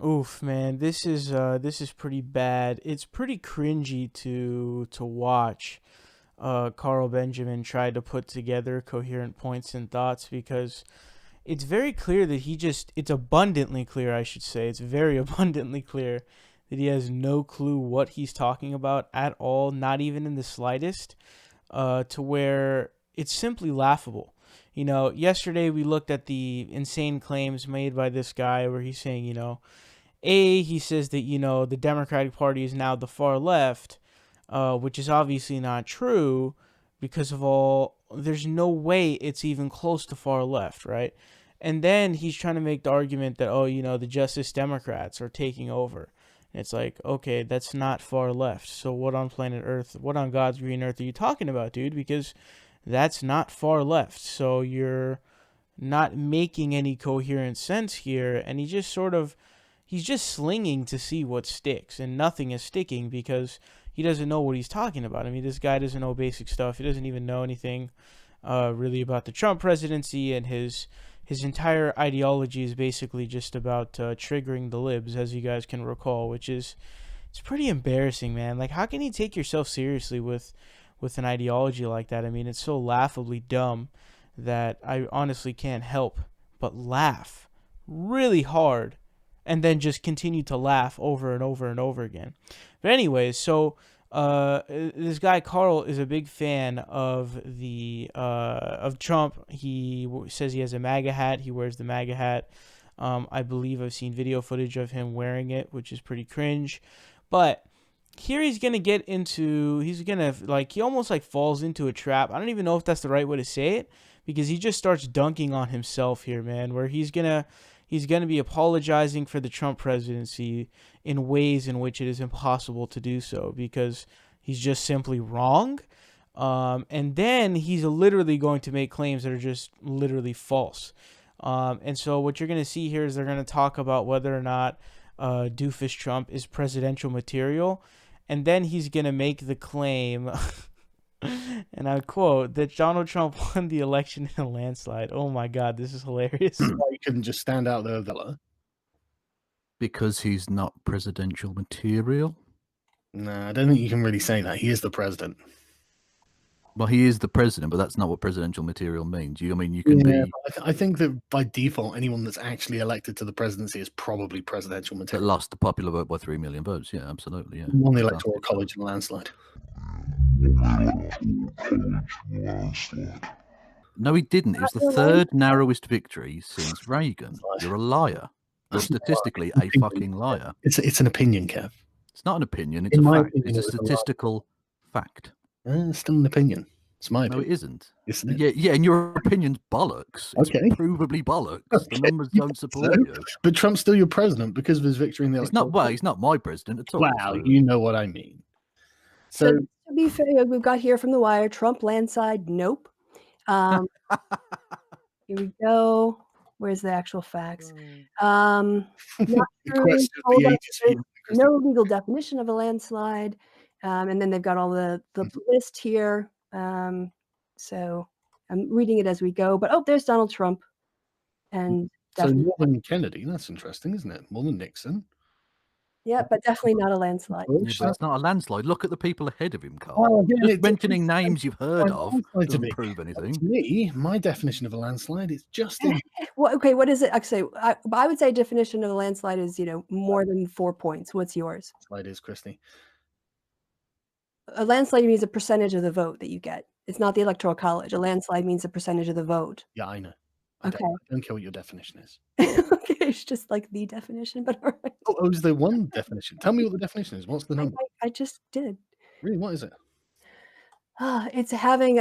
Oof, man, this is pretty bad. It's pretty cringy to watch. Carl Benjamin tried to put together coherent points and thoughts because it's very clear that it's abundantly clear, I should say. It's very abundantly clear that he has no clue what he's talking about at all, not even in the slightest, to where it's simply laughable. Yesterday we looked at the insane claims made by this guy where he's saying, he says that, the Democratic Party is now the far left, which is obviously not true because there's no way it's even close to far left, right? And then he's trying to make the argument that, the Justice Democrats are taking over. And it's like, okay, that's not far left. So what on planet Earth, what on God's green earth are you talking about, dude? Because that's not far left. So you're not making any coherent sense here. And he's just slinging to see what sticks, and nothing is sticking because he doesn't know what he's talking about. I mean, this guy doesn't know basic stuff. He doesn't even know anything really about the Trump presidency, and his entire ideology is basically just about triggering the libs, as you guys can recall, which is it's pretty embarrassing, man. Like, how can you take yourself seriously with an ideology like that? I mean, it's so laughably dumb that I honestly can't help but laugh really hard and then just continue to laugh over and over and over again. But anyways, so this guy Carl is a big fan of of Trump. He says he has a MAGA hat. He wears the MAGA hat. I believe I've seen video footage of him wearing it, which is pretty cringe. But here he's gonna he almost like falls into a trap. I don't even know if that's the right way to say it, because he just starts dunking on himself here, man, where he's gonna be apologizing for the Trump presidency in ways in which it is impossible to do so because he's just simply wrong. And then he's literally going to make claims that are just literally false. And so what you're going to see here is they're going to talk about whether or not Doofus Trump is presidential material. And then he's going to make the claim, and I quote, that Donald Trump won the election in a landslide. Oh my God, this is hilarious. Why you couldn't just stand out there, Villa? Because he's not presidential material? No, I don't think you can really say that. He is the president. Well, he is the president, but that's not what presidential material means. You can be. I think that by default, anyone that's actually elected to the presidency is probably presidential That material. lost the popular vote by 3 million votes. Yeah, absolutely. Yeah. Won the electoral college in a landslide. No, he didn't. It was the third narrowest victory since Reagan. You're a liar. You're statistically a fucking liar. It's an opinion, Kev. It's not an opinion. It's a fact. It's a statistical fact. It's still an opinion. It's my opinion. No, it isn't. Isn't it? Yeah, and your opinion's bollocks. It's Okay. provably bollocks. Okay. The numbers don't support you. But Trump's still your president because of his victory in the election. He's not my president at all. Wow, so. You know what I mean. So to be fair, we've got here from the wire, Trump landslide, nope. Here we go. Where's the actual facts? Not true. No legal definition of a landslide. And then they've got all the list here. So I'm reading it as we go. But there's Donald Trump. And so more than Kennedy. That's interesting, isn't it? More than Nixon. Yeah, but definitely not a landslide. Yeah, but it's not a landslide. Look at the people ahead of him, Carl. Just mentioning names you've heard of doesn't prove anything. To me, my definition of a landslide is just well, okay, what is it? I would say definition of a landslide is, more than 4 points. What's yours? Landslide is, Christy. A landslide means a percentage of the vote that you get. It's not the electoral college. A landslide means a percentage of the vote. Yeah, I know. I don't care what your definition is. Okay, it's just like the definition, but all right. Oh, is there one definition? Tell me what the definition is. What's the number? I just did. Really, what is it? It's having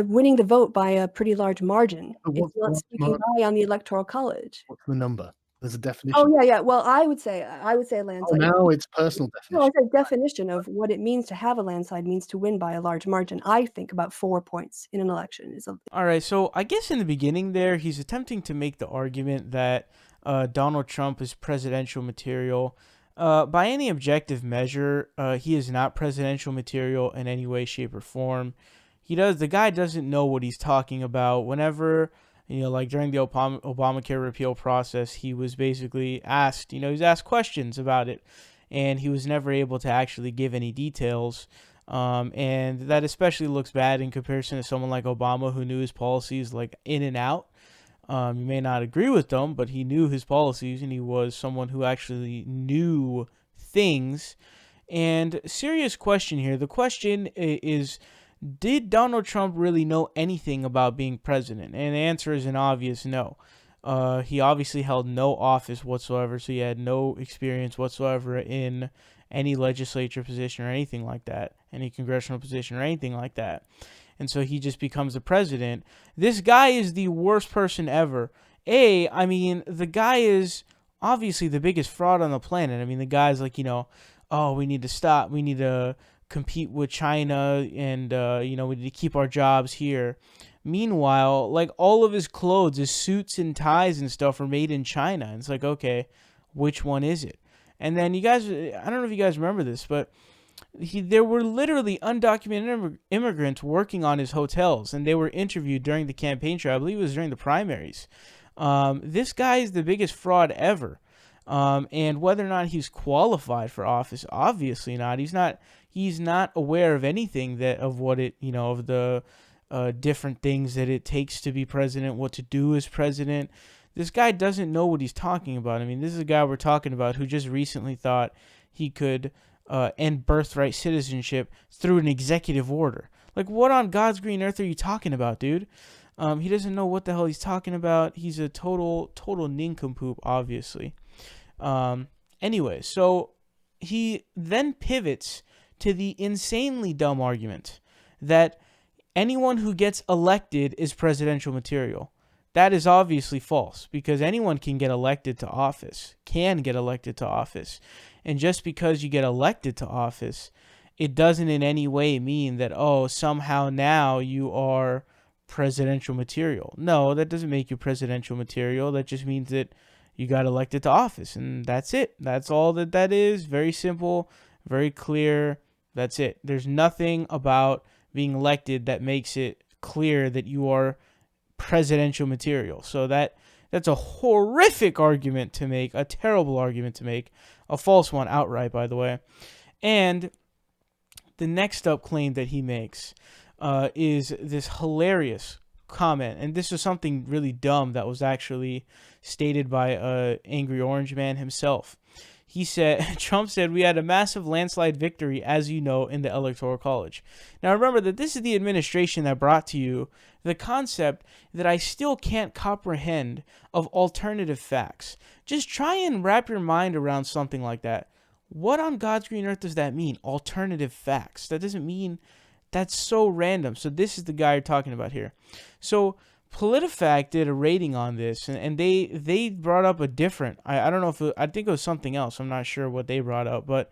winning the vote by a pretty large margin. It's not sneaking by on the electoral college. What's the number? There's a definition. Oh yeah. Well, I would say a landslide. Oh, now it's personal definition. No, it's a definition of what it means to have a landslide means to win by a large margin. I think about 4 points in an election is. All right, so I guess in the beginning there, he's attempting to make the argument that Donald Trump is presidential material. By any objective measure, he is not presidential material in any way, shape, or form. The guy doesn't know what he's talking about. Whenever Like during the Obamacare repeal process, he was basically asked, he was asked questions about it, and he was never able to actually give any details. And that especially looks bad in comparison to someone like Obama, who knew his policies like in and out. You may not agree with them, but he knew his policies, and he was someone who actually knew things. And serious question here. The question is, did Donald Trump really know anything about being president? And the answer is an obvious no. He obviously held no office whatsoever, so he had no experience whatsoever in any legislature position or anything like that, any congressional position or anything like that. And so he just becomes the president. This guy is the worst person ever. The guy is obviously the biggest fraud on the planet. I mean, the guy's like, oh, we need to stop. We need to compete with China, and, we need to keep our jobs here. Meanwhile, like, all of his clothes, his suits and ties and stuff are made in China. And it's like, okay, which one is it? And then I don't know if you guys remember this, but there were literally undocumented immigrants working on his hotels, and they were interviewed during the campaign trail. I believe it was during the primaries. This guy is the biggest fraud ever. And whether or not he's qualified for office, obviously not. He's not aware of anything of the different things that it takes to be president, what to do as president. This guy doesn't know what he's talking about. I mean, this is a guy we're talking about who just recently thought he could end birthright citizenship through an executive order. Like, what on God's green earth are you talking about, dude? He doesn't know what the hell he's talking about. He's a total nincompoop, obviously. Anyway, so he then pivots to the insanely dumb argument that anyone who gets elected is presidential material. That is obviously false, because anyone can get elected to office. And just because you get elected to office, it doesn't in any way mean that, somehow now you are presidential material. No, that doesn't make you presidential material. That just means that you got elected to office, and that's it. That's all that is. Very simple, very clear. That's it. There's nothing about being elected that makes it clear that you are presidential material. So that's a horrific argument to make, a terrible argument to make, a false one outright, by the way. And the next up claim that he makes is this hilarious comment, and this is something really dumb that was actually stated by Angry Orange Man himself. He said, Trump said, we had a massive landslide victory, as you know, in the Electoral College. Now, remember that this is the administration that brought to you the concept that I still can't comprehend of alternative facts. Just try and wrap your mind around something like that. What on God's green earth does that mean? Alternative facts. That doesn't mean, that's so random. So this is the guy you're talking about here. So PolitiFact did a rating on this, and they brought up a different, I don't know I think it was something else. I'm not sure what they brought up, but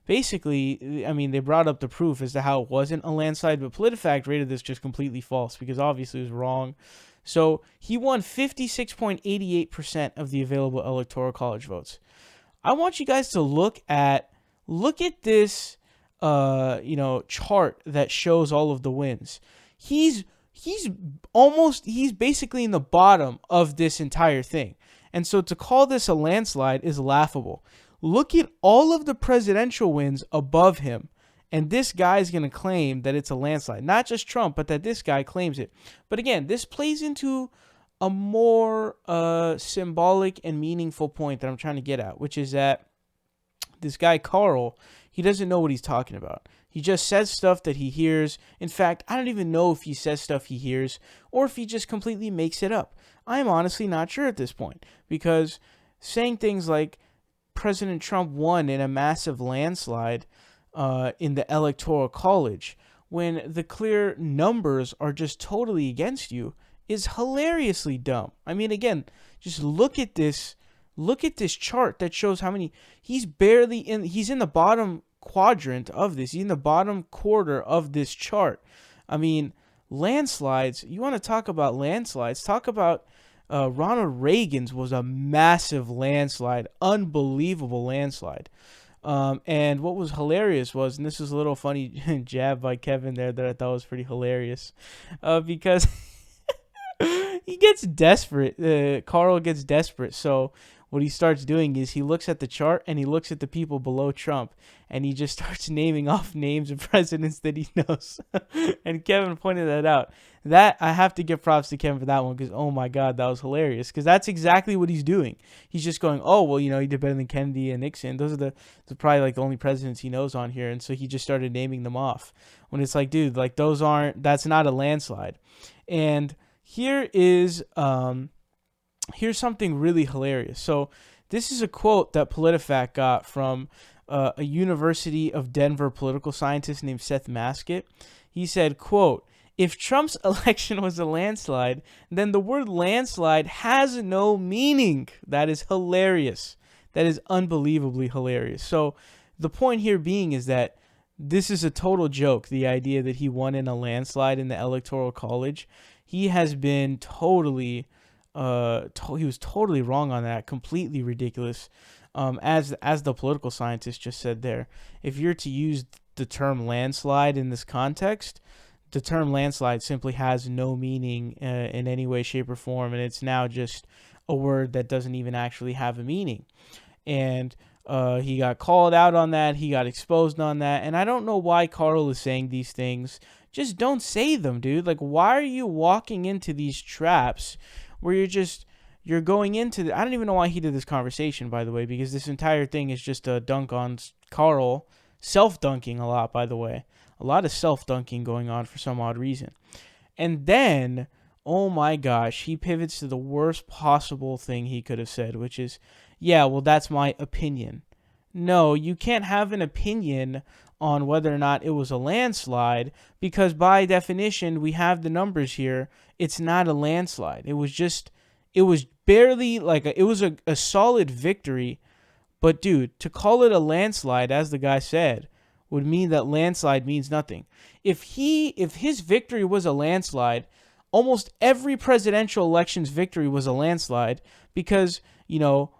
basically, I mean, they brought up the proof as to how it wasn't a landslide, but PolitiFact rated this just completely false, because obviously it was wrong. So he won 56.88% of the available Electoral College votes. I want you guys to look at this, chart that shows all of the wins. He's basically in the bottom of this entire thing. And so to call this a landslide is laughable. Look at all of the presidential wins above him, and this guy's going to claim that it's a landslide. Not just Trump, but that this guy claims it. But again, this plays into a more symbolic and meaningful point that I'm trying to get at, which is that this guy, Carl, he doesn't know what he's talking about. He just says stuff that he hears. In fact, I don't even know if he says stuff he hears or if he just completely makes it up. I'm honestly not sure at this point, because saying things like President Trump won in a massive landslide in the Electoral College when the clear numbers are just totally against you is hilariously dumb. I mean, again, just look at this chart that shows how many. He's in the bottom quadrant of this. He's in the bottom quarter of this chart. I mean, landslides, you want to talk about landslides, talk about Ronald Reagan's was a massive landslide, unbelievable landslide. And what was hilarious was, and this is a little funny jab by Kevin there that I thought was pretty hilarious, because he gets desperate. Carl gets desperate. So what he starts doing is he looks at the chart and he looks at the people below Trump and he just starts naming off names of presidents that he knows. And Kevin pointed that out. That I have to give props to Kevin for that one because, oh my God, that was hilarious. Because that's exactly what he's doing. He's just going, oh, well, he did better than Kennedy and Nixon. Those are the probably like the only presidents he knows on here. And so he just started naming them off. When it's like, dude, like that's not a landslide. And here's something really hilarious. So this is a quote that PolitiFact got from a University of Denver political scientist named Seth Maskett. He said, quote, "If Trump's election was a landslide, then the word landslide has no meaning." That is hilarious. That is unbelievably hilarious. So the point here being is that this is a total joke, the idea that he won in a landslide in the Electoral College. He has been totally... he was totally wrong on that. Completely ridiculous. As the political scientist just said there, if you're to use the term landslide in this context, the term landslide simply has no meaning in any way, shape, or form, and it's now just a word that doesn't even actually have a meaning. And he got called out on that. He got exposed on that. And I don't know why Carl is saying these things. Just don't say them, dude. Like, why are you walking into these traps where you're going into I don't even know why he did this conversation, by the way, because this entire thing is just a dunk on Carl, self-dunking a lot, by the way. A lot of self-dunking going on for some odd reason. And then, oh my gosh, he pivots to the worst possible thing he could have said, which is, yeah, well, that's my opinion. No, you can't have an opinion on whether or not it was a landslide because by definition, we have the numbers here. It's not a landslide. It was barely like it was a solid victory. But dude, to call it a landslide, as the guy said, would mean that landslide means nothing. If his victory was a landslide, almost every presidential election's victory was a landslide because,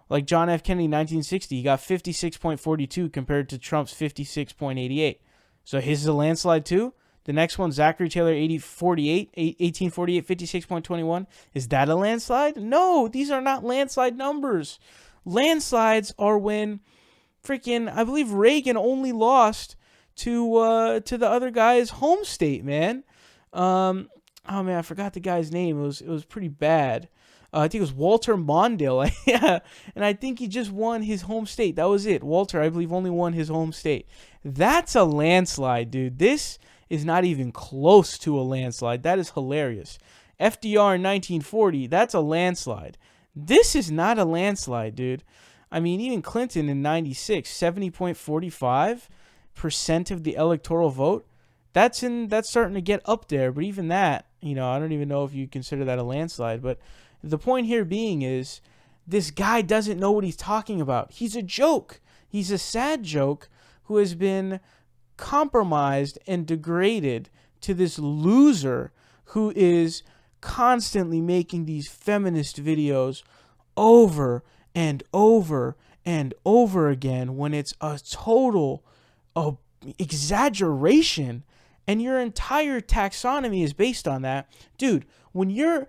like John F. Kennedy in 1960, he got 56.42 compared to Trump's 56.88. So his is a landslide too? The next one, Zachary Taylor, 1848, 56.21. Is that a landslide? No, these are not landslide numbers. Landslides are when freaking, I believe Reagan only lost to the other guy's home state, man. Oh man, I forgot the guy's name. It was pretty bad. I think it was Walter Mondale. Yeah, and I think he just won his home state. That was it. Walter, I believe, only won his home state. That's a landslide, dude. This is not even close to a landslide. That is hilarious. FDR in 1940, that's a landslide. This is not a landslide, dude. I mean, even Clinton in 96, 70.45% of the electoral vote. That's starting to get up there. But even that, I don't even know if you consider that a landslide. But the point here being is this guy doesn't know what he's talking about. He's a joke. He's a sad joke who has been compromised and degraded to this loser who is constantly making these feminist videos over and over and over again when it's a total exaggeration and your entire taxonomy is based on that. Dude, when your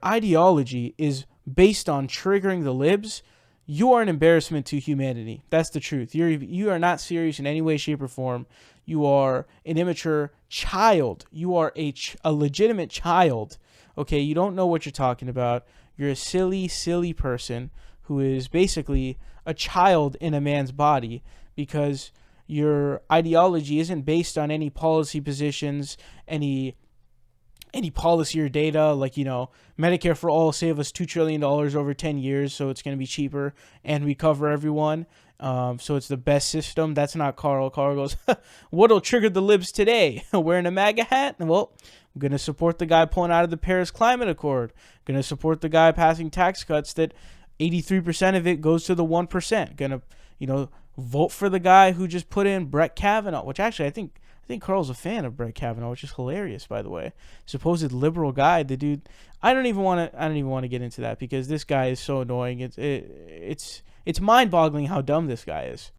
ideology is based on triggering the libs, you are an embarrassment to humanity. That's the truth. You are not serious in any way, shape, or form. You are an immature child. You are a legitimate child. Okay, you don't know what you're talking about. You're a silly, silly person who is basically a child in a man's body because your ideology isn't based on any policy positions, any policy or data, like, Medicare for all save us $2 trillion over 10 years, so it's going to be cheaper, and we cover everyone, so it's the best system. That's not Carl. Carl goes, what'll trigger the libs today? Wearing a MAGA hat? Well, I'm going to support the guy pulling out of the Paris Climate Accord. Going to support the guy passing tax cuts that 83% of it goes to the 1%. Going to, vote for the guy who just put in Brett Kavanaugh, which actually I think Carl's a fan of Brett Kavanaugh, which is hilarious, by the way. Supposed liberal guy, the dude. I don't even want to get into that because this guy is so annoying. It's mind-boggling how dumb this guy is.